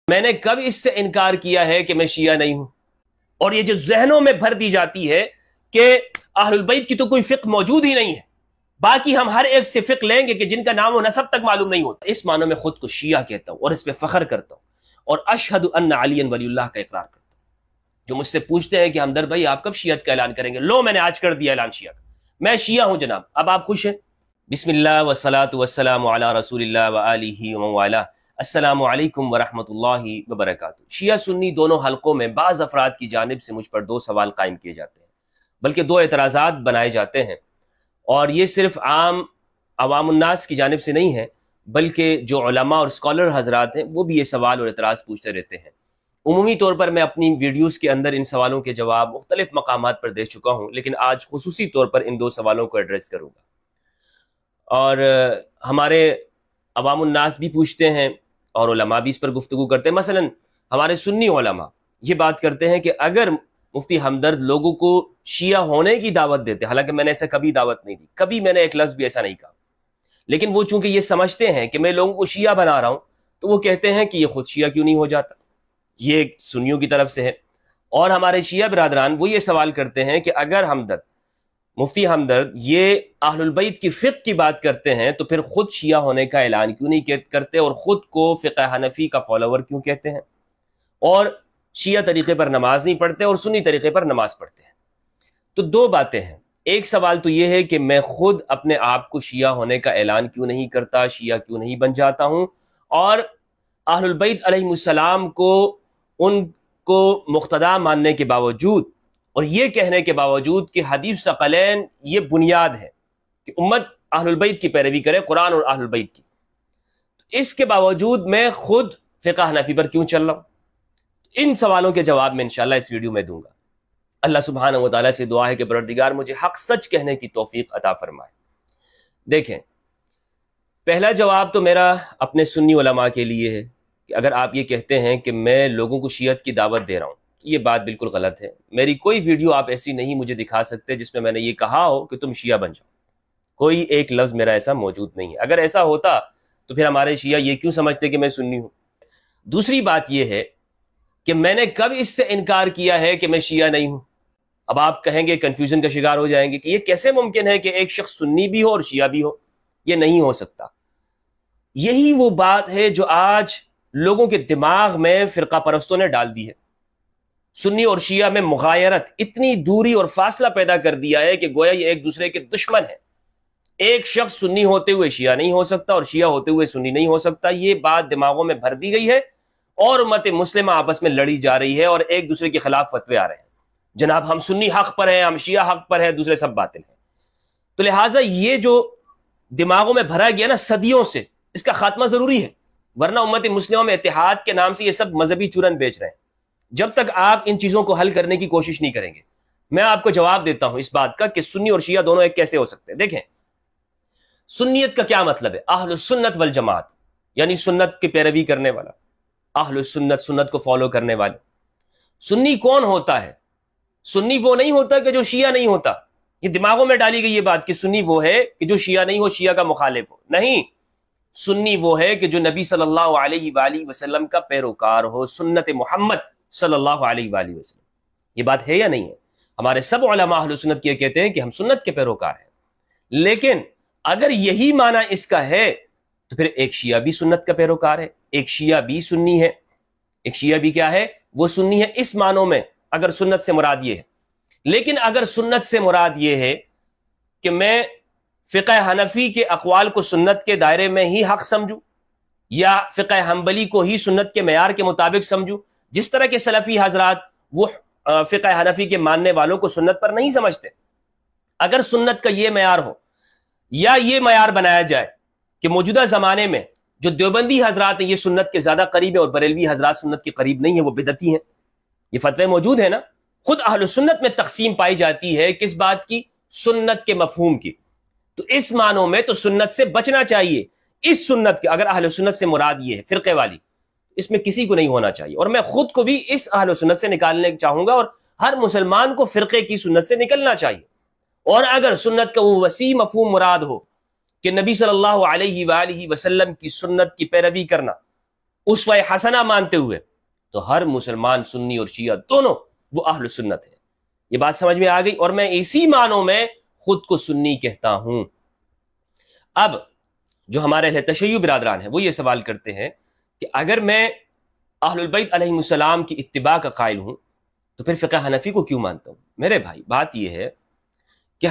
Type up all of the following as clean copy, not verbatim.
میں نے کب اس سے انکار کیا ہے کہ میں شیعہ نہیں ہوں؟ اور یہ جو ذہنوں میں بھر دی جاتی ہے کہ اہل البیت کی تو کوئی فقہ موجود ہی نہیں ہے، باقی ہم ہر ایک سے فقہ لیں گے کہ جن کا نام و نسب تک معلوم نہیں ہوتا، اس معنی میں خود کو شیعہ کہتا ہوں اور اس پہ فخر کرتا ہوں، اور اشہد ان علی ولی اللہ کا اقرار کرتا ہوں۔ جو مجھ سے پوچھتے ہیں کہ ہمدرد بھائی آپ کب شیعت کا اعلان کریں گے، لو میں نے آج کر دیا اعلان شیعہ کا، میں شیعہ ہوں جناب، اب آپ خوش ہیں؟ بسم اللہ والصلاة والسلام علی رسول اللہ وآلہ ومن والہ۔ السلام علیکم ورحمۃ اللہ وبرکاتہ۔ شیعہ سنی دونوں حلقوں میں بعض افراد کی جانب سے مجھ پر دو سوال قائم کیے جاتے ہیں، بلکہ دو اعتراضات بنائے جاتے ہیں، اور یہ صرف عوام الناس کی جانب سے نہیں ہے، بلکہ جو علماء اور اسکالر حضرات ہیں وہ بھی یہ سوال اور اعتراض پوچھتے رہتے ہیں۔ عمومی طور پر میں اپنی ویڈیوز کے اندر ان سوالوں کے جواب مختلف مقامات پر دے چکا ہوں، لیکن آج خصوصی طور پر ان دو سوالوں کو ایڈریس کروں گا۔ اور ہمارے عوام الناس بھی پوچھتے ہیں اور علماء بھی اس پر گفتگو کرتے ہیں۔ مثلا ہمارے سنی علماء یہ بات کرتے ہیں کہ اگر مفتی ہمدرد لوگوں کو شیعہ ہونے کی دعوت دیتے، حالانکہ میں نے ایسا کبھی دعوت نہیں دی، کبھی میں نے ایک لفظ بھی ایسا نہیں کہا، لیکن وہ چونکہ یہ سمجھتے ہیں کہ میں لوگوں کو شیعہ بنا رہا ہوں، تو وہ کہتے ہیں کہ یہ خود شیعہ کیوں نہیں ہو جاتا۔ یہ سنیوں کی طرف سے ہے۔ اور ہمارے شیعہ برادران وہ یہ سوال کرتے ہیں کہ اگر مفتی ہمدرد یہ اہل البیت کی فقہ کی بات کرتے ہیں تو پھر خود شیعہ ہونے کا اعلان کیوں نہیں کرتے، اور خود کو فقہ حنفی کا فالوور کیوں کہتے ہیں، اور شیعہ طریقے پر نماز نہیں پڑھتے اور سنی طریقے پر نماز پڑھتے ہیں۔ تو دو باتیں ہیں، ایک سوال تو یہ ہے کہ میں خود اپنے آپ کو شیعہ ہونے کا اعلان کیوں نہیں کرتا، شیعہ کیوں نہیں بن جاتا ہوں، اور اہل البیت علیہ السلام کو ان کو مقتدا ماننے کے باوجود اور یہ کہنے کے باوجود کہ حدیث ثقلین یہ بنیاد ہے کہ امت اہل البیت کی پیروی کرے، قرآن اور اہل البیت کی، اس کے باوجود میں خود فقہ حنفی پر کیوں چل رہا ہوں؟ ان سوالوں کے جواب میں انشاءاللہ اس ویڈیو میں دوں گا۔ اللہ سبحانہ و تعالیٰ سے دعا ہے کہ پروردگار مجھے حق سچ کہنے کی توفیق عطا فرمائے۔ دیکھیں، پہلا جواب تو میرا اپنے سنی علماء کے لیے ہے کہ اگر آپ یہ کہتے ہیں کہ میں لوگوں کو شیعت کی دعوت دے رہا ہوں، یہ بات بالکل غلط ہے۔ میری کوئی ویڈیو آپ ایسی نہیں مجھے دکھا سکتے جس میں نے یہ کہا ہو کہ تم شیعہ بن جاؤ، کوئی ایک لفظ میرا ایسا موجود نہیں ہے۔ اگر ایسا ہوتا تو پھر ہمارے شیعہ یہ کیوں سمجھتے کہ میں سنی ہوں؟ دوسری بات یہ ہے کہ میں نے کب اس سے انکار کیا ہے کہ میں شیعہ نہیں ہوں؟ اب آپ کہیں گے، کنفیوژن کا شکار ہو جائیں گے کہ یہ کیسے ممکن ہے کہ ایک شخص سنی بھی ہو اور شیعہ بھی ہو؟ یہ نہیں ہو سکتا۔ یہی وہ بات ہے جو آج لوگوں کے دماغ میں فرقہ پرستوں نے ڈال دی ہے۔ سنی اور شیعہ میں مغایرت، اتنی دوری اور فاصلہ پیدا کر دیا ہے کہ گویا یہ ایک دوسرے کے دشمن ہیں۔ ایک شخص سنی ہوتے ہوئے شیعہ نہیں ہو سکتا اور شیعہ ہوتے ہوئے سنی نہیں ہو سکتا۔ یہ بات دماغوں میں بھر دی گئی ہے اور امت مسلمہ آپس میں لڑی جا رہی ہے اور ایک دوسرے کے خلاف فتوے آ رہے ہیں، جناب ہم سنی حق پر ہیں، ہم شیعہ حق پر ہیں، دوسرے سب باطل ہیں۔ تو لہٰذا یہ جو دماغوں میں بھرا گیا نا صدیوں سے، اس کا خاتمہ ضروری ہے، ورنہ امت مسلمہ میں اتحاد کے نام سے یہ سب مذہبی چورن بیچ رہے ہیں۔ جب تک آپ ان چیزوں کو حل کرنے کی کوشش نہیں کریں گے، میں آپ کو جواب دیتا ہوں اس بات کا کہ سنی اور شیعہ دونوں ایک کیسے ہو سکتے ہیں۔ دیکھیں، سنیت کا کیا مطلب ہے؟ اہل السنت والجماعت، یعنی سنت کی پیروی کرنے والا، اہل السنت، سنت کو فالو کرنے والے۔ سنی کون ہوتا ہے؟ سنی وہ نہیں ہوتا کہ جو شیعہ نہیں ہوتا۔ یہ دماغوں میں ڈالی گئی یہ بات کہ سنی وہ ہے کہ جو شیعہ نہیں ہو، شیعہ کا مخالف ہو، نہیں۔ سنی وہ ہے کہ جو نبی صلی اللہ علیہ وآلہ وسلم کا پیروکار ہو، سنت محمد صلی اللہ علیہ وآلہ وسلم۔ یہ بات ہے یا نہیں ہے؟ ہمارے سب علماء اہل سنت یہ کہتے ہیں کہ ہم سنت کے پیروکار ہیں، لیکن اگر یہی معنی اس کا ہے تو پھر ایک شیعہ بھی سنت کا پیروکار ہے، ایک شیعہ بھی سنی ہے۔ ایک شیعہ بھی کیا ہے؟ وہ سنی ہے اس معنوں میں، اگر سنت سے مراد یہ ہے۔ لیکن اگر سنت سے مراد یہ ہے کہ میں فقہ حنفی کے اقوال کو سنت کے دائرے میں ہی حق سمجھوں، یا فقہ حنبلی کو ہی سنت کے معیار کے مطابق سمجھوں، جس طرح کے سلفی حضرات وہ فقہ حنفی کے ماننے والوں کو سنت پر نہیں سمجھتے، اگر سنت کا یہ معیار ہو، یا یہ معیار بنایا جائے کہ موجودہ زمانے میں جو دیوبندی حضرات ہیں یہ سنت کے زیادہ قریب ہیں اور بریلوی حضرات سنت کے قریب نہیں ہیں، وہ بدعتی ہیں، یہ فتوے موجود ہیں نا۔ خود اہل سنت میں تقسیم پائی جاتی ہے کس بات کی؟ سنت کے مفہوم کی۔ تو اس معنوں میں تو سنت سے بچنا چاہیے۔ اس سنت کے اگر اہل سنت سے مراد یہ ہے فرقے والی، اس میں کسی کو نہیں ہونا چاہیے، اور میں خود کو بھی اس اہل سنت سے نکالنے چاہوں گا، اور ہر مسلمان کو فرقے کی سنت سے نکلنا چاہیے۔ اور اگر سنت کا وہ وسیع مفہوم مراد ہو کہ نبی صلی اللہ علیہ وآلہ وسلم کی سنت کی پیروی کرنا، اسوہ حسنہ مانتے ہوئے، تو ہر مسلمان سنی اور شیعہ دونوں وہ اہل سنت ہے۔ یہ بات سمجھ میں آ گئی؟ اور میں اسی معنوں میں خود کو سنی کہتا ہوں۔ اب جو ہمارے اہل تشیع برادران ہیں وہ یہ سوال کرتے ہیں کہ اگر میں اہل البیت علیہم السلام کی اتباع کا قائل ہوں تو پھر فقہ حنفی کو کیوں مانتا ہوں؟ میرے بھائی، بات یہ ہے کہ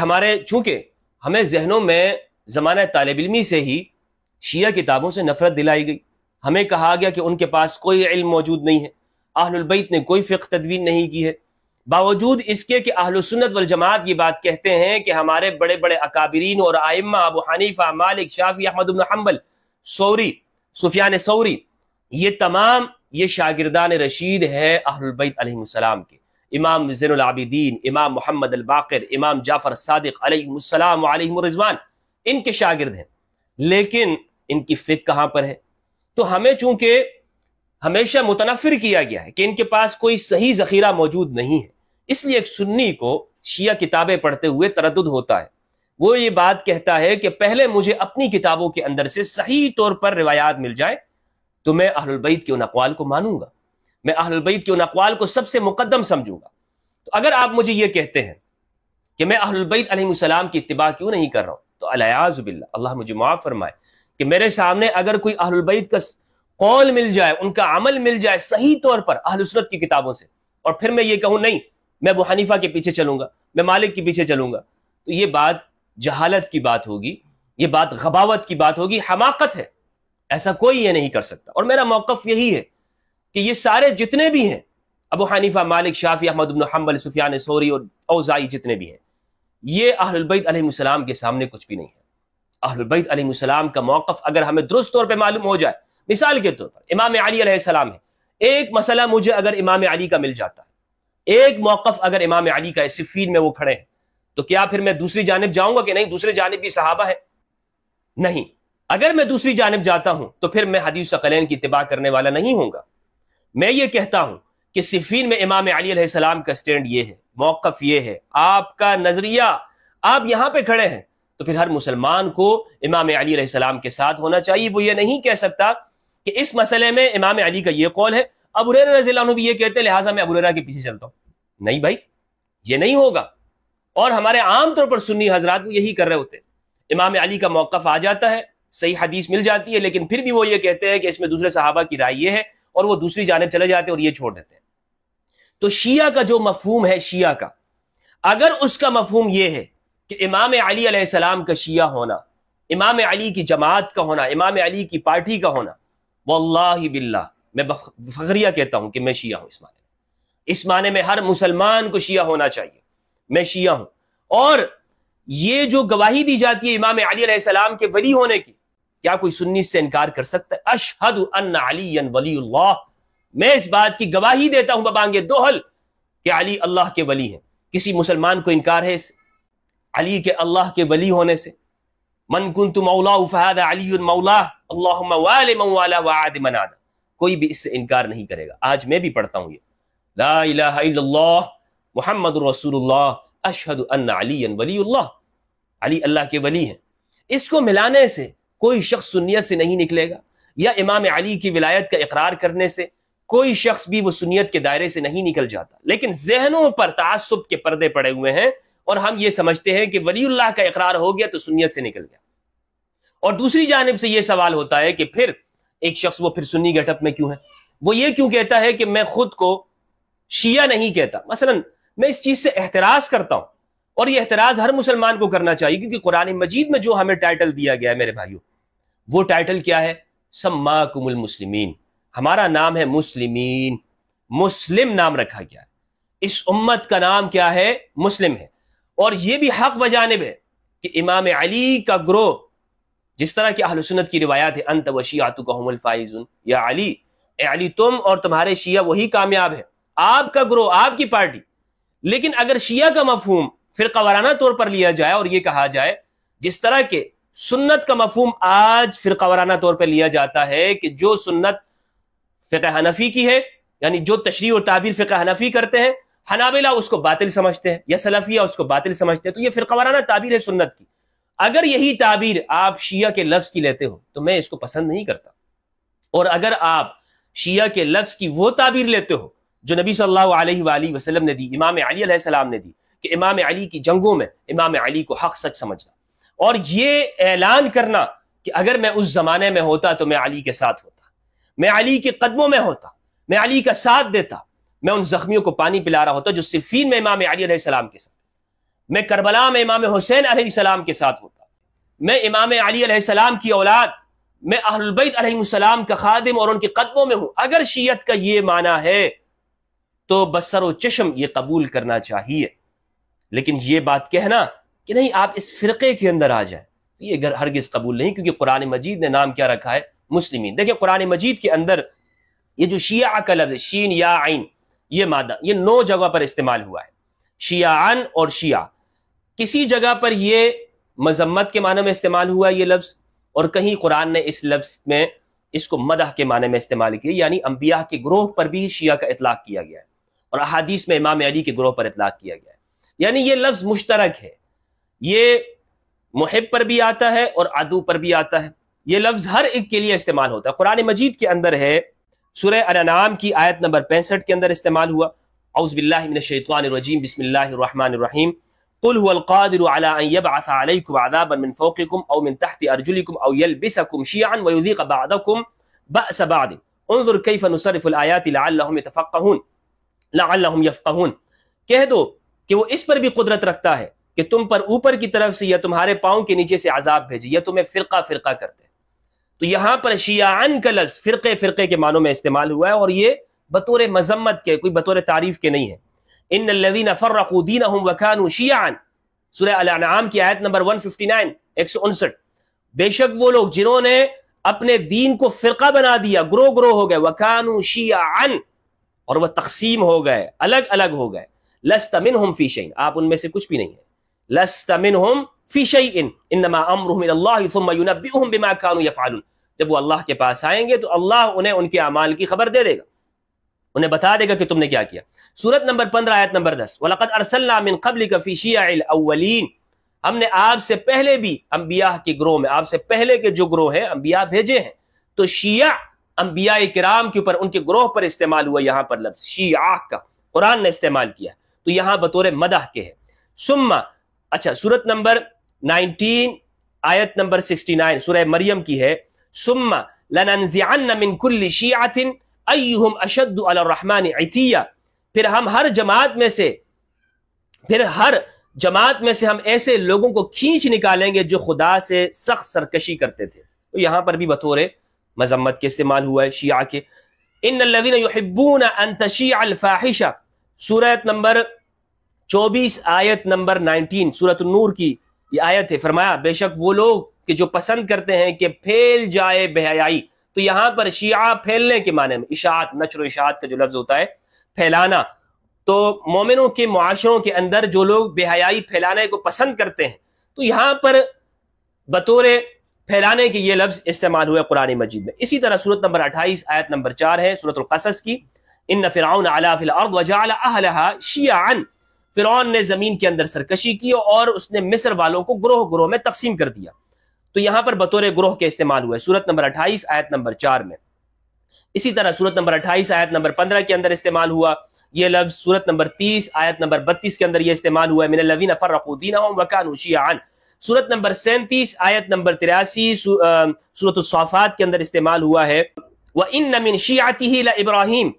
چونکہ ہمیں ذہنوں میں زمانہ طالب علمی سے ہی شیعہ کتابوں سے نفرت دلائی گئی، ہمیں کہا گیا کہ ان کے پاس کوئی علم موجود نہیں ہے، اہل البیت نے کوئی فقہ تدوین نہیں کی ہے، باوجود اس کے کہ اہل سنت والجماعت یہ بات کہتے ہیں کہ ہمارے بڑے بڑے اکابرین اور ائمہ ابو حنیفہ، مالک، شافعی، احمد بن حنبل، ثوری، سفیان ثوری، یہ تمام یہ شاگردان رشید ہے اہل البیت علیہم السلام کے، امام زین العابدین، امام محمد الباقر، امام جعفر الصادق علیہم السلام وعلیہم الرضوان، ان کے شاگرد ہیں، لیکن ان کی فقہ کہاں پر ہے؟ تو ہمیں چونکہ ہمیشہ متنفر کیا گیا ہے کہ ان کے پاس کوئی صحیح ذخیرہ موجود نہیں ہے، اس لیے ایک سنی کو شیعہ کتابیں پڑھتے ہوئے تردد ہوتا ہے۔ وہ یہ بات کہتا ہے کہ پہلے مجھے اپنی کتابوں کے اندر سے صحیح طور پر روایات مل جائے تو میں اہل البیت کے ان اقوال کو مانوں گا، میں اہل البیت کے ان اقوال کو سب سے مقدم سمجھوں گا۔ تو اگر آپ مجھے یہ کہتے ہیں کہ میں اہل البیت علیہ السلام کی اتباع کیوں نہیں کر رہا ہوں، تو الیاذ باللہ، اللہ مجھے معاف فرمائے، کہ میرے سامنے اگر کوئی اہل البیت کا قول مل جائے، ان کا عمل مل جائے صحیح طور پر اہل سنت کی کتابوں سے، اور پھر میں یہ کہوں نہیں میں ابو حنیفہ کے پیچھے چلوں گا، میں مالک کے پیچھے چلوں گا، تو یہ بات جہالت کی بات ہوگی، یہ بات غباوت کی بات ہوگی، حماقت ہے، ایسا کوئی یہ نہیں کر سکتا۔ اور میرا موقف یہی ہے کہ یہ سارے جتنے بھی ہیں، ابو حنیفہ، مالک، شافعی، احمد بن حنبل، سفیان ثوری اور اوزاعی، جتنے بھی ہیں، یہ اہل البیت علیہ السلام کے سامنے کچھ بھی نہیں ہے۔ اہل البیت علیہ السلام کا موقف اگر ہمیں درست طور پہ معلوم ہو جائے، مثال کے طور پر امام علی علیہ السلام ہے، ایک مسئلہ مجھے اگر امام علی کا مل جاتا ہے، ایک موقف اگر امام علی کا ہے، صفین میں وہ کھڑے ہیں، تو کیا پھر میں دوسری جانب جاؤں گا کہ نہیں دوسری جانب بھی صحابہ ہے؟ نہیں۔ اگر میں دوسری جانب جاتا ہوں تو پھر میں حدیث ثقلین کی اتباع کرنے والا نہیں ہوں گا۔ میں یہ کہتا ہوں کہ صفین میں امام علی علیہ السلام کا سٹینڈ یہ ہے، موقف یہ ہے، آپ کا نظریہ، آپ یہاں پہ کھڑے ہیں، تو پھر ہر مسلمان کو امام علی علیہ السلام کے ساتھ ہونا چاہیے۔ وہ یہ نہیں کہہ سکتا کہ اس مسئلے میں امام علی کا یہ قول ہے، ابو ہریرہ رضی اللہ عنہ بھی یہ کہتے ہیں لہٰذا میں ابو ہریرہ کے پیچھے چلتا ہوں۔ نہیں بھائی، یہ نہیں ہوگا۔ اور ہمارے عام طور پر سنی حضرات وہ یہی کر رہے ہوتے ہیں، امام علی کا موقف آ جاتا ہے، صحیح حدیث مل جاتی ہے، لیکن پھر بھی وہ یہ کہتے ہیں کہ اس میں دوسرے صحابہ کی رائے یہ ہے، اور وہ دوسری جانب چلے جاتے ہیں اور یہ چھوڑ دیتے ہیں۔ تو شیعہ کا جو مفہوم ہے، شیعہ کا اگر اس کا مفہوم یہ ہے کہ امام علی علیہ السلام کا شیعہ ہونا، امام علی کی جماعت کا ہونا، امام علی کی پارٹی کا ہونا، واللہ باللہ میں فخریہ کہتا ہوں کہ میں شیعہ ہوں۔ اس معنی میں ہر مسلمان کو شیعہ ہونا چاہیے، میں شیعہ ہوں۔ اور یہ جو گواہی دی جاتی ہے امام علی علیہ السلام کے ولی ہونے کی، کیا کوئی سنی سے انکار کر سکتا ہے؟ اشہد ان علی ولی اللہ، میں اس بات کی گواہی دیتا ہوں ببانگ دوہل کہ علی اللہ کے ولی ہیں۔ کسی مسلمان کو انکار ہے اس علی کے اللہ کے ولی ہونے سے؟ من کنت مولا فہذا علی مولا، اللہم والی من والا وعاد من عاد، کوئی بھی اس سے انکار نہیں کرے گا۔ آج میں بھی پڑھتا ہوں یہ لا الہ الا اللہ محمد رسول اللہ اشہد ان علی ولی اللہ، علی اللہ کے ولی ہیں۔ اس کو ملانے سے کوئی شخص سنیت سے نہیں نکلے گا، یا امام علی کی ولایت کا اقرار کرنے سے کوئی شخص بھی وہ سنیت کے دائرے سے نہیں نکل جاتا۔ لیکن ذہنوں پر تعصب کے پردے پڑے ہوئے ہیں، اور ہم یہ سمجھتے ہیں کہ ولی اللہ کا اقرار ہو گیا تو سنیت سے نکل گیا۔ اور دوسری جانب سے یہ سوال ہوتا ہے کہ پھر ایک شخص وہ پھر سنی گیٹ اپ میں کیوں ہے؟ وہ یہ کیوں کہتا ہے کہ میں خود کو شیعہ نہیں کہتا؟ مثلا میں اس چیز سے احتراز کرتا ہوں، اور یہ احتراز ہر مسلمان کو کرنا چاہیے، کیونکہ قرآن مجید میں جو ہمیں ٹائٹل دیا گیا ہے میرے بھائیوں، وہ ٹائٹل کیا ہے؟ سماکم المسلمین، ہمارا نام ہے مسلمین، مسلم نام رکھا گیا ہے، اس امت کا نام کیا ہے؟ مسلم ہے۔ اور یہ بھی حق بجانب ہے کہ امام علی کا گروہ، جس طرح کہ اہل سنت کی روایات ہے انت و شیعتک هم الفائزون، یا علی، اے علی تم اور تمہارے شیعہ وہی کامیاب ہے، آپ کا گروہ، آپ کی پارٹی۔ لیکن اگر شیعہ کا مفہوم فرقہ وارانہ طور پر لیا جائے اور یہ کہا جائے جس طرح کہ سنت کا مفہوم آج فرقہ وارانہ طور پر لیا جاتا ہے کہ جو سنت فقہ حنفی کی ہے، یعنی جو تشریح اور تعبیر فقہ حنفی کرتے ہیں، حنابلہ اس کو باطل سمجھتے ہیں یا سلفیہ اس کو باطل سمجھتے ہیں، تو یہ فرقہ وارانہ تعبیر ہے سنت کی۔ اگر یہی تعبیر آپ شیعہ کے لفظ کی لیتے ہو تو میں اس کو پسند نہیں کرتا۔ اور اگر آپ شیعہ کے لفظ کی وہ تعبیر لیتے ہو جو نبی صلی اللہ علیہ وآلہ وسلم نے دی، امام علی علیہ السلام نے دی، کہ امام علی کی جنگوں میں امام علی کو حق سچ سمجھنا، اور یہ اعلان کرنا کہ اگر میں اس زمانے میں ہوتا تو میں علی کے ساتھ ہوتا، میں علی کے قدموں میں ہوتا، میں علی کا ساتھ دیتا، میں ان زخمیوں کو پانی پلا رہا ہوتا جو صفین میں امام علی علیہ السلام کے ساتھ، میں کربلا میں امام حسین علیہ السلام کے ساتھ ہوتا، میں امام علی علیہ السلام کی اولاد، میں اہل البیت علیہ السلام کا خادم اور ان کے قدموں میں ہوں۔ اگر شیعت کا یہ معنی ہے تو بسر و چشم یہ قبول کرنا چاہیے، لیکن یہ بات کہنا کہ نہیں آپ اس فرقے کے اندر آ جائیں، یہ ہرگز قبول نہیں، کیونکہ قرآن مجید نے نام کیا رکھا ہے؟ مسلمین۔ دیکھیں قرآن مجید کے اندر یہ جو شیعہ کا لفظ شین یا عین، یہ مادہ یہ 9 جگہ پر استعمال ہوا ہے، شیعان اور شیعہ۔ کسی جگہ پر یہ مذمت کے معنی میں استعمال ہوا ہے یہ لفظ، اور کہیں قرآن نے اس لفظ میں اس کو مدح کے معنی میں استعمال کیا، یعنی انبیاء کے گروہ پر بھی شیعہ کا اطلاق کیا گیا ہے، اور احادیث میں امام علی کے گروہ پر اطلاق کیا گیا ہے، یعنی یہ لفظ مشترک ہے، یہ محب پر بھی آتا ہے اور عدو پر بھی آتا ہے، یہ لفظ ہر ایک کے لیے استعمال ہوتا ہے۔ قرآن مجید کے اندر ہے، سورہ الانعام کی آیت نمبر 65 کے اندر استعمال ہوا، اعوذ باللہ من الشیطان الرجیم، بسم اللہ الرحمن الرحیم، قل هو القادر على ان يبعث عليكم عذابا من فوقكم او من تحت ارجلكم او يلبسكم شيعا ويذيق بعضكم بأس بعض انظر كيف نصرف الآيات لعلهم يتفقهون لعلهم يفقهون۔ کہہ دو کہ وہ اس پر بھی قدرت رکھتا ہے کہ تم پر اوپر کی طرف سے یا تمہارے پاؤں کے نیچے سے عذاب بھیجے یا تمہیں فرقہ فرقہ کرتے۔ تو یہاں پر شیعان کا لفظ فرقے فرقے کے معنوں میں استعمال ہوا ہے، اور یہ بطور مذمت کے، کوئی بطور تعریف کے نہیں ہے۔ ان الذين فرقوا دينهم وكانوا شيعا، سورہ الانعام کی آیت نمبر 159 159، بے شک وہ لوگ جنہوں نے اپنے دین کو فرقہ بنا دیا، گروہ گروہ ہو گئے، وكانوا شيعا، اور وہ تقسیم ہو گئے، الگ الگ ہو گئے، لست منهم في شيء، آپ ان میں سے کچھ بھی نہیں ہیں، لست منهم في شيء انما امرهم الى الله ثم ينبئهم بما كانوا يفعلون۔ جب وہ اللہ کے پاس آئیں گے تو اللہ انہیں ان کے اعمال کی خبر دے دے گا، انہیں بتا دے گا کہ تم نے کیا کیا۔ سورت نمبر 15 آیت نمبر 10، وَلَقَدْ أَرْسَلْنَا مِن قَبْلِكَ فِي شِيَعِ الْأَوَّلِينَ، ہم نے آپ سے پہلے بھی انبیاء کے گروہ میں، آپ سے پہلے کے جو گروہ ہیں انبیاء بھیجے ہیں، تو شیعہ انبیاء کرام کے اوپر ان کے گروہ پر استعمال ہوا، یہاں پر لفظ شیعہ کا قرآن نے استعمال کیا، تو یہاں بطور مدح کے ہے۔ ثم، اچھا سورت نمبر 19 آیت نمبر 69 سورہ مریم کی ہے، ثم لَنَنزِعَنَّ مِن كُلِّ شِيعَةٍ ایہم اشد علی الرحمن عتیہ، پھر ہم ہر جماعت میں سے ہم ایسے لوگوں کو کھینچ نکالیں گے جو خدا سے سخت سرکشی کرتے تھے، تو یہاں پر بھی بطور مذمت کے استعمال ہوا ہے شیعہ کے۔ ان الذین یحبون ان تشیع الفاحشہ، سورت نمبر 24 آیت نمبر 19 سورۃ النور کی یہ آیت ہے، فرمایا بے شک وہ لوگ کہ جو پسند کرتے ہیں کہ پھیل جائے بے حیائی، تو یہاں پر شیعہ پھیلنے کے معنی میں، اشاعت، نشر و اشاعت کا جو لفظ ہوتا ہے پھیلانا، تو مومنوں کے معاشروں کے اندر جو لوگ بے حیائی پھیلانے کو پسند کرتے ہیں، تو یہاں پر بطور پھیلانے کے یہ لفظ استعمال ہوئے قرآن مجید میں۔ اسی طرح سورت نمبر 28 آیت نمبر 4 ہے سورت القصص کی، ان فرعون علا فی الارض وجعل اہلها شیعا، فرعون نے زمین کے اندر سرکشی کی اور اس نے مصر والوں کو گروہ گروہ میں تقسیم کر دیا، تو یہاں پر بطور گروہ کے استعمال ہوئے سورت نمبر 28 آیت نمبر 4 میں۔ اسی طرح سورت نمبر 28 آیت نمبر 15 کے اندر استعمال ہوا یہ لفظ، سورت نمبر 30 آیت نمبر 32 کے اندر یہ استعمال ہوا ہے، من الذین فرقوا دینہم وکانوا شیعا۔ سورت نمبر 37 آیت نمبر 83 سورت الصافات کے اندر استعمال ہوا ہے، وَإِنَّ مِن شِيعَتِهِ لَإِبْرَاهِيمَ،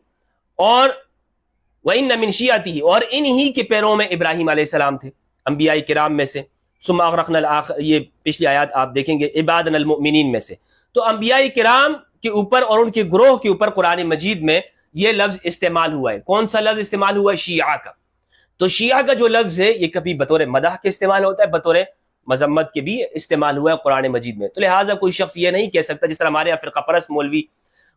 اور وَإِنَّ مِن شِيعَتِهِ، اور انہی کے پیروں میں ابراہیم علیہ السلام تھے انبیاء کرام میں سے، ثم اغرقنا الآخر، یہ پچھلی آیات آپ دیکھیں گے، عبادنا المؤمنین میں سے، تو انبیاء کرام کے اوپر اور ان کے گروہ کے اوپر قرآن مجید میں یہ لفظ استعمال ہوا ہے۔ کون سا لفظ استعمال ہوا ہے؟ شیعہ کا۔ تو شیعہ کا جو لفظ ہے یہ کبھی بطور مدح کے استعمال ہوتا ہے، بطور مذمت کے بھی استعمال ہوا ہے قرآن مجید میں، تو لہٰذا کوئی شخص یہ نہیں کہہ سکتا، جس طرح ہمارے یہاں فرقہ پرست مولوی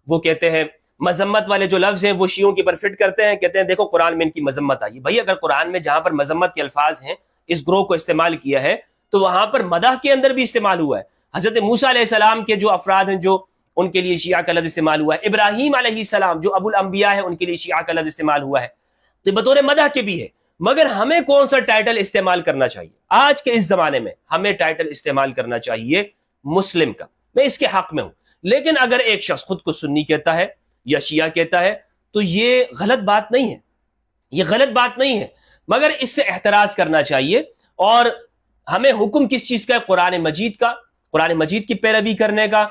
وہ کہتے ہیں مذمت والے جو لفظ ہیں وہ شیعوں کے اوپر فٹ کرتے ہیں، کہتے ہیں دیکھو قرآن میں ان کی مذمت آئی ہے۔ بھائی اگر قرآن میں جہاں پر مذمت کے الفاظ ہیں اس گروہ کو استعمال کیا ہے تو وہاں پر مدح کے اندر بھی استعمال ہوا ہے۔ حضرت موسیٰ علیہ السلام کے جو افراد ہیں جو ان کے لیے شیعہ کا لفظ استعمال ہوا ہے، ابراہیم علیہ السلام جو ابو الانبیاء ہیں ان کے لیے شیعہ کا لفظ استعمال ہوا ہے، تو بطور مدح کے بھی ہے۔ مگر ہمیں کون سا ٹائٹل استعمال کرنا چاہیے؟ آج کے اس زمانے میں ہمیں ٹائٹل استعمال کرنا چاہیے مسلم کا، میں اس کے حق میں ہوں۔ لیکن اگر ایک شخص خود کو سنی کہتا ہے یا شیعہ کہتا ہے، تو یہ غلط بات نہیں ہے، یہ غلط بات نہیں ہے، مگر اس سے احتراز کرنا چاہیے۔ اور ہمیں حکم کس چیز کا ہے؟ قرآن مجید کا، قرآن مجید کی پیروی کرنے کا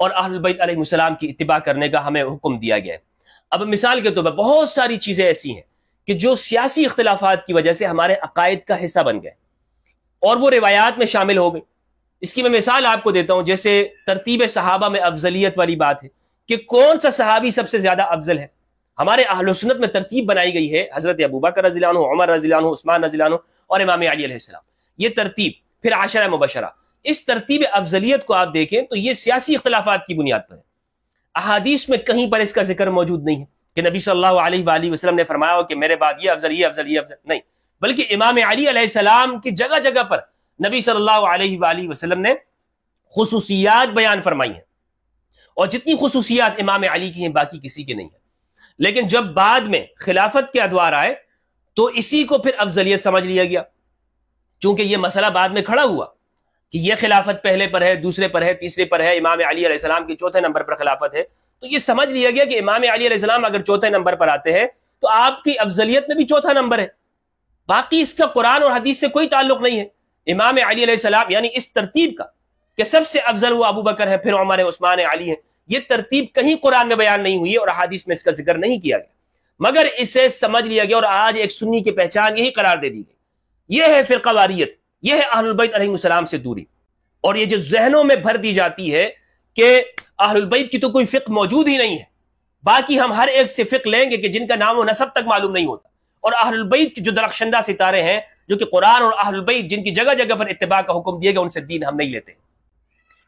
اور اہل البیت علیہ السلام کی اتباع کرنے کا ہمیں حکم دیا گیا ہے۔ اب مثال کے طور پر بہت ساری چیزیں ایسی ہیں کہ جو سیاسی اختلافات کی وجہ سے ہمارے عقائد کا حصہ بن گئے اور وہ روایات میں شامل ہو گئی۔ اس کی میں مثال آپ کو دیتا ہوں، جیسے ترتیب صحابہ میں افضلیت والی بات ہے کہ کون سا صحابی سب سے زیادہ افضل ہے۔ ہمارے اہل سنت میں ترتیب بنائی گئی ہے، حضرت ابوبکر رضی اللہ عنہ، عمر رضی اللہ عنہ، عثمان رضی اللہ عنہ اور امام علی علیہ السلام، یہ ترتیب، پھر عشرہ مبشرہ۔ اس ترتیب افضلیت کو آپ دیکھیں تو یہ سیاسی اختلافات کی بنیاد پر ہے۔ احادیث میں کہیں پر اس کا ذکر موجود نہیں ہے کہ نبی صلی اللہ علیہ وآلہ وسلم نے فرمایا ہو کہ میرے بعد یہ افضل، یہ افضل، یہ افضل، نہیں، بلکہ امام علی علیہ السلام کی جگہ جگہ پر نبی صلی اللہ علیہ وآلہ وسلم نے خصوصیات بیان فرمائی ہیں، اور جتنی خصوصیات امام علی کی ہیں باقی کسی کی نہیں ہے۔ لیکن جب بعد میں خلافت کے ادوار آئے تو اسی کو پھر افضلیت سمجھ لیا گیا، چونکہ یہ مسئلہ بعد میں کھڑا ہوا کہ یہ خلافت پہلے پر ہے، دوسرے پر ہے، تیسرے پر ہے، امام علی علیہ السلام کی چوتھے نمبر پر خلافت ہے، تو یہ سمجھ لیا گیا کہ امام علی علیہ السلام اگر چوتھے نمبر پر آتے ہیں تو آپ کی افضلیت میں بھی چوتھا نمبر ہے، باقی اس کا قرآن اور حدیث سے کوئی تعلق نہیں ہے۔ امام علی علیہ السلام یعنی اس ترتیب کا کہ سب سے افضل وہ ابو بکر ہے، پھر عمر ہے، عثمان ہے، علی ہے، یہ ترتیب کہیں قرآن میں بیان نہیں ہوئی ہے اور احادیث میں اس کا ذکر نہیں کیا گیا، مگر اسے سمجھ لیا گیا اور آج ایک سنی کی پہچان یہی قرار دے دی گئی۔ یہ ہے فرقہ واریت، یہ ہے اہل البیت علیہ السلام سے دوری، اور یہ جو ذہنوں میں بھر دی جاتی ہے کہ اہل البیت کی تو کوئی فقہ موجود ہی نہیں ہے، باقی ہم ہر ایک سے فقہ لیں گے کہ جن کا نام و نسب تک معلوم نہیں ہوتا، اور اہل البیت کے جو درخشندہ ستارے ہیں جو کہ قرآن اور اہل البیت جن کی جگہ جگہ پر اتباع کا حکم دیا گیا، ان سے دین ہم نہیں لیتے۔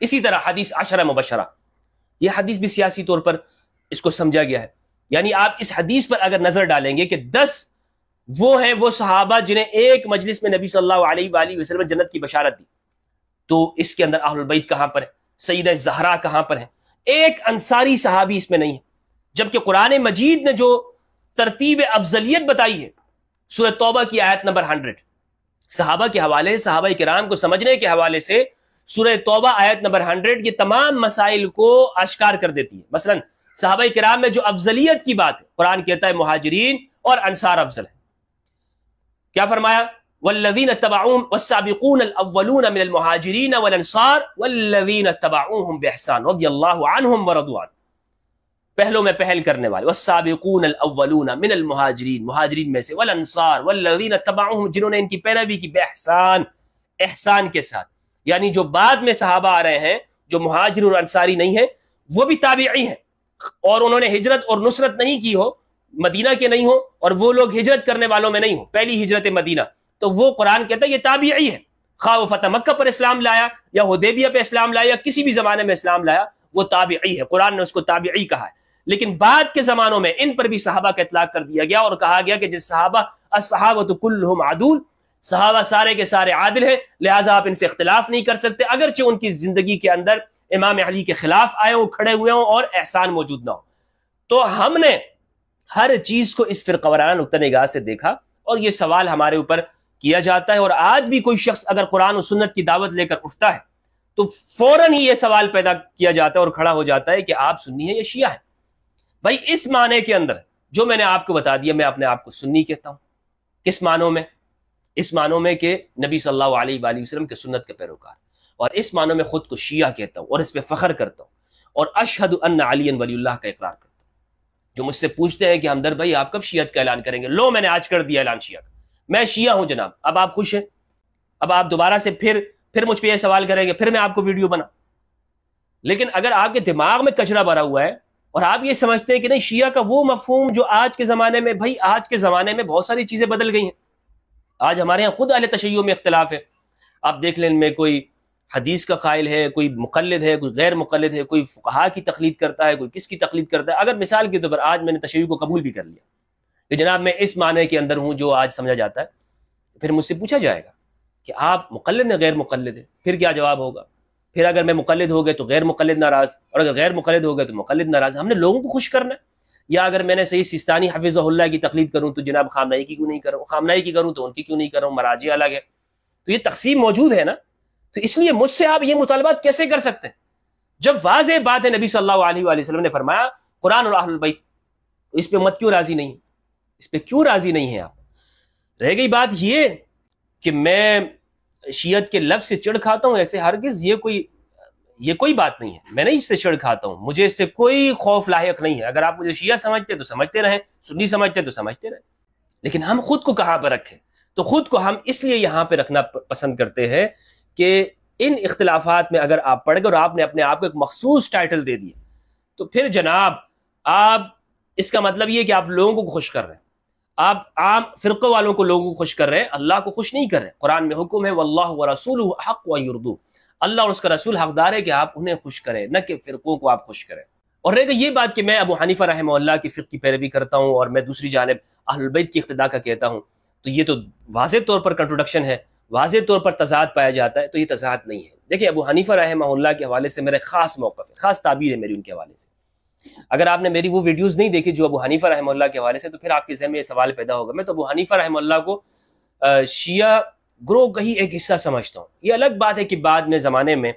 اسی طرح حدیث عشرہ مبشرہ، یہ حدیث بھی سیاسی طور پر اس کو سمجھا گیا ہے، یعنی آپ اس حدیث پر اگر نظر ڈالیں گے کہ 10 وہ ہیں وہ صحابہ جنہیں ایک مجلس میں نبی صلی اللہ علیہ وآلہ وسلم جنت کی بشارت دی، تو اس کے اندر اہل البیت کہاں پر ہے؟ سیدہ زہرا کہاں پر ہے؟ ایک انصاری صحابی اس میں نہیں ہے، جبکہ قرآن مجید نے جو ترتیب افضلیت بتائی ہے سورہ توبہ کی آیت نمبر 100، صحابہ کے حوالے، صحابہ کرام کو سمجھنے کے حوالے سے سورہ توبہ آیت نمبر 100 یہ تمام مسائل کو اشکار کر دیتی ہے۔ مثلا صحابہ کرام میں جو افضلیت کی بات ہے، قرآن کہتا ہے مہاجرین اور انصار افضل ہے، کیا فرمایا؟ والذین اتبعوہم والسابقون الاولون من المہاجرین والانصار والذین اتبعوہم باحسان رضی اللہ عنہم ورضوا عنہ، پہلوں میں پہل کرنے والے، والسابقون الاولون من المہاجرین، مہاجرین میں سے، والانصار والذین اتبعوہم، جنہوں نے ان کی پیروی کی، باحسان، احسان کے ساتھ، یعنی جو بعد میں صحابہ آ رہے ہیں جو مہاجر اور انصاری نہیں ہیں وہ بھی تابعی ہیں، اور انہوں نے ہجرت اور نصرت نہیں کی ہو، مدینہ کے نہیں ہو، اور وہ لوگ ہجرت کرنے والوں میں نہیں ہو، پہلی ہجرت مدینہ، تو وہ قرآن کہتا ہے یہ تابعی ہے، خواہ وہ فتح مکہ پر اسلام لایا یا حدیبیہ پہ اسلام لایا یا کسی بھی زمانے میں اسلام لایا، وہ تابعی ہے، قرآن نے اس کو تابعی کہا ہے۔ لیکن بعد کے زمانوں میں ان پر بھی صحابہ کا اطلاق کر دیا گیا اور کہا گیا کہ جس صحابہ الصحابۃ کلھم عدول، صحابہ سارے کے سارے عادل ہیں، لہٰذا آپ ان سے اختلاف نہیں کر سکتے، اگرچہ ان کی زندگی کے اندر امام علی کے خلاف آئے ہوں، کھڑے ہوئے ہوں اور احسان موجود نہ ہو۔ تو ہم نے ہر چیز کو اس فرقہ وارانہ نقطہ نگاہ سے دیکھا، اور یہ سوال ہمارے اوپر کیا جاتا ہے، اور آج بھی کوئی شخص اگر قرآن و سنت کی دعوت لے کر اٹھتا ہے تو فوراً ہی یہ سوال پیدا کیا جاتا ہے اور کھڑا ہو جاتا ہے کہ آپ سنی ہیں یا شیعہ ہیں۔ بھائی اس معنی کے اندر جو میں نے آپ کو بتا دیا، میں اپنے آپ کو سنی کہتا ہوں۔ کس معنوں میں؟ اس معنوں میں کہ نبی صلی اللہ علیہ وآلہ وسلم کے سنت کے پیروکار، اور اس معنوں میں خود کو شیعہ کہتا ہوں اور اس پہ فخر کرتا ہوں، اور اشہد ان علی ولی اللہ کا اقرار کرتا ہوں۔ جو مجھ سے پوچھتے ہیں کہ ہمدرد بھائی آپ کب شیعت کا اعلان کریں گے؟ لو میں نے آج کر دیا اعلان شیعہ کا، میں شیعہ ہوں جناب۔ اب آپ خوش ہیں؟ اب آپ دوبارہ سے پھر مجھ پہ یہ سوال کریں گے، پھر میں آپ کو ویڈیو بنا۔ لیکن اگر آپ کے دماغ میں کچرا بھرا ہوا ہے اور آپ یہ سمجھتے ہیں کہ نہیں شیعہ کا وہ مفہوم جو آج کے زمانے میں، بھائی آج کے زمانے میں بہت ساری چیزیں بدل گئی ہیں، آج ہمارے ہاں خود اہل تشیع میں اختلاف ہے۔ آپ دیکھ لیں ان میں کوئی حدیث کا قائل ہے، کوئی مقلد ہے، کوئی غیر مقلد ہے، کوئی فقہا کی تقلید کرتا ہے، کوئی کس کی تقلید کرتا ہے۔ اگر مثال کے طور پر آج میں نے تشیع کو قبول بھی کر لیا کہ جناب میں اس معنی کے اندر ہوں جو آج سمجھا جاتا ہے، پھر مجھ سے پوچھا جائے گا کہ آپ مقلد ہیں غیر مقلد ہے، پھر کیا جواب ہوگا؟ پھر اگر میں مقلد ہو گئے تو غیر مقلد ناراض، اور اگر غیر مقلد ہو گئے تو مقلد ناراض۔ ہم نے لوگوں کو خوش کرنا ہے، یا اگر میں نے سید سیستانی حفظہ اللہ کی تقلید کروں تو جناب خامنہئی کی کیوں نہیں کروں، خامنہئی کی کروں تو ان کی کیوں نہیں کروں، مراجع الگ ہے، تو یہ تقسیم موجود ہے نا۔ تو اس لیے مجھ سے آپ یہ مطالبات کیسے کر سکتے ہیں جب واضح بات ہے نبی صلی اللہ علیہ وآلہ وسلم نے فرمایا قرآن اور اہل البیت، اس پہ مت کیوں راضی نہیں، اس پہ کیوں راضی نہیں ہیں آپ؟ رہ گئی بات یہ کہ میں شیعت کے لفظ سے چڑھ کھاتا ہوں، ایسے ہرگز یہ کوئی بات نہیں ہے، میں نہیں اس سے چڑھ کھاتا ہوں، مجھے اس سے کوئی خوف لاحق نہیں ہے۔ اگر آپ مجھے شیعہ سمجھتے تو سمجھتے رہیں، سنی سمجھتے تو سمجھتے رہیں، لیکن ہم خود کو کہاں پر رکھیں؟ تو خود کو ہم اس لیے یہاں پہ رکھنا پسند کرتے ہیں کہ ان اختلافات میں اگر آپ پڑھ گئے اور آپ نے اپنے آپ کو ایک مخصوص ٹائٹل دے دیا تو پھر جناب آپ، اس کا مطلب یہ کہ آپ لوگوں کو خوش کر رہے ہیں، آپ عام فرقوں والوں کو لوگوں کو خوش کر رہے ہیں، اللہ کو خوش نہیں کر رہے۔ قرآن میں حکم ہے واللہ ورسولہ حق ان یرضوہ، اللہ اور اس کا رسول حقدار ہے کہ آپ انہیں خوش کریں، نہ کہ فرقوں کو آپ خوش کریں۔ اور رہ گئی یہ بات کہ میں ابو حنیفہ رحمہ اللہ کی فقہ کی پیروی کرتا ہوں اور میں دوسری جانب اہل البیت کی اقتداء کا کہتا ہوں، تو یہ تو واضح طور پر کنٹروڈکشن ہے، واضح طور پر تضاد پایا جاتا ہے۔ تو یہ تضاد نہیں ہے۔ دیکھیں ابو حنیفہ رحمہ اللہ کے حوالے سے میرا خاص موقف ہے، خاص تعبیر ہے میری ان کے حوالے سے۔ اگر آپ نے میری وہ ویڈیوز نہیں دیکھی جو ابو حنیفہ رحمہ اللہ کے حوالے سے، تو پھر آپ کے ذہن میں یہ سوال پیدا ہوگا۔ میں تو ابو حنیفہ رحمہ اللہ کو شیعہ گروہ کا ہی ایک حصہ سمجھتا ہوں۔ یہ الگ بات ہے کہ بعد میں زمانے میں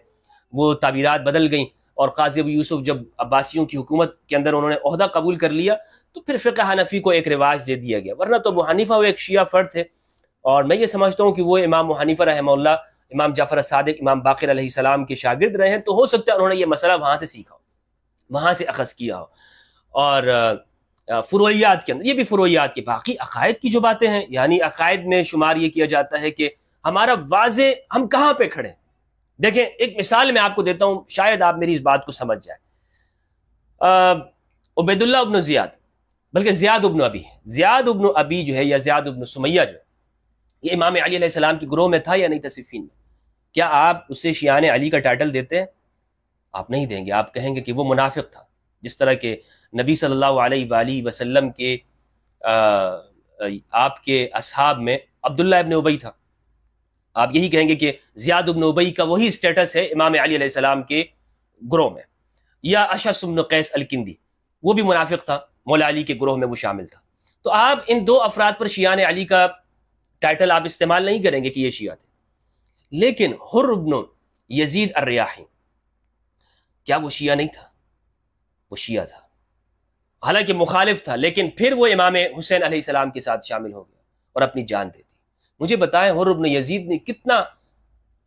وہ تعبیرات بدل گئیں اور قاضی ابو یوسف جب عباسیوں کی حکومت کے اندر انہوں نے عہدہ قبول کر لیا تو پھر فقہ حنفی کو ایک رواج دے دیا گیا، ورنہ تو ابو حنیفہ وہ ایک شیعہ فرد تھے۔ اور میں یہ سمجھتا ہوں کہ وہ امام ابو حنیفہ رحمہ اللہ، امام جعفر الصادق، امام باقر علیہ السلام کے شاگرد رہے ہیں، تو ہو سکتا ہے انہوں نے یہ مسئلہ وہاں سے سیکھا ہو، وہاں سے اخذ کیا ہو۔ اور فروعیات کے اندر یہ بھی فروعیات کے باقی عقائد کی جو باتیں ہیں، یعنی عقائد میں شمار یہ کیا جاتا ہے کہ ہمارا واضح ہم کہاں پہ کھڑے ہیں۔ دیکھیں ایک مثال میں آپ کو دیتا ہوں، شاید آپ میری اس بات کو سمجھ جائیں۔ عبید اللہ ابن زیاد، بلکہ زیاد ابن ابی، زیاد ابن ابی جو ہے یا زیاد ابن سمیہ جو ہے، یہ امام علی علیہ السلام کی گروہ میں تھا یا نہیں تھا صفین میں؟ کیا آپ اسے شیعان علی کا ٹائٹل دیتے ہیں؟ آپ نہیں دیں گے، آپ کہیں گے کہ وہ منافق تھا، جس طرح کہ نبی صلی اللہ علیہ وآلہ وسلم کے آپ کے اصحاب میں عبداللہ ابن ابی تھا، آپ یہی کہیں گے کہ زیاد ابن ابی کا وہی سٹیٹس ہے امام علی علیہ السلام کے گروہ میں۔ یا اشعث بن قیس الکندی، وہ بھی منافق تھا، مولا علی کے گروہ میں وہ شامل تھا۔ تو آپ ان دو افراد پر شیعان علی کا ٹائٹل آپ استعمال نہیں کریں گے کہ یہ شیعہ تھے۔ لیکن حر بن یزید الریاحی، کیا وہ شیعہ نہیں تھا؟ وہ شیعہ تھا، حالانکہ مخالف تھا، لیکن پھر وہ امام حسین علیہ السلام کے ساتھ شامل ہو گیا اور اپنی جان دے دی۔ مجھے بتائیں حر بن یزید نے کتنا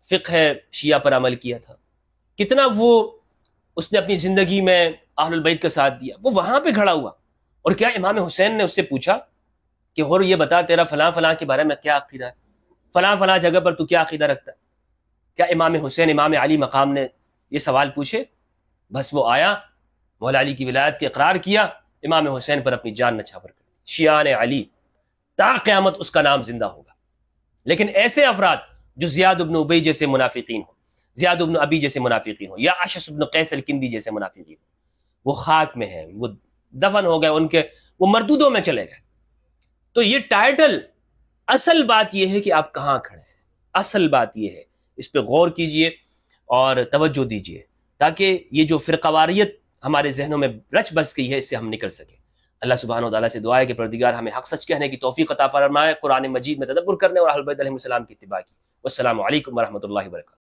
فقہ شیعہ پر عمل کیا تھا، کتنا وہ اس نے اپنی زندگی میں اہل البیت کا ساتھ دیا، وہ وہاں پہ کھڑا ہوا۔ اور کیا امام حسین نے اس سے پوچھا کہ حر یہ بتا تیرا فلاں فلاں کے بارے میں کیا عقیدہ ہے، فلاں فلاں جگہ پر تو کیا عقیدہ رکھتا ہے؟ کیا امام حسین امام علی مقام نے یہ سوال پوچھے؟ بس وہ آیا، مولا علی کی ولایت کے اقرار کیا، امام حسین پر اپنی جان نچھاور کر دی۔ شیعان علی تا قیامت اس کا نام زندہ ہوگا۔ لیکن ایسے افراد جو زیاد ابن ابی جیسے منافقین ہوں، زیاد ابن ابی جیسے منافقین ہوں، یا اشعث بن قیس الکندی جیسے منافقین ہوں، وہ خاک میں ہیں، وہ دفن ہو گئے، ان کے وہ مردودوں میں چلے گئے۔ تو یہ ٹائٹل، اصل بات یہ ہے کہ آپ کہاں کھڑے ہیں، اصل بات یہ ہے، اس پہ غور کیجئے اور توجہ دیجئے تاکہ یہ جو فرقہ واریت ہمارے ذہنوں میں رچ بس گئی ہے اس سے ہم نکل سکیں۔ اللہ سبحانہ و تعالیٰ سے دعا ہے کہ پروردگار ہمیں حق سچ کہنے کی توفیق عطا فرمائے، قرآن مجید میں تدبر کرنے اور اہل بیت علیہ السلام کی اتباع کی۔ والسلام علیکم ورحمۃ اللہ وبرکاتہ۔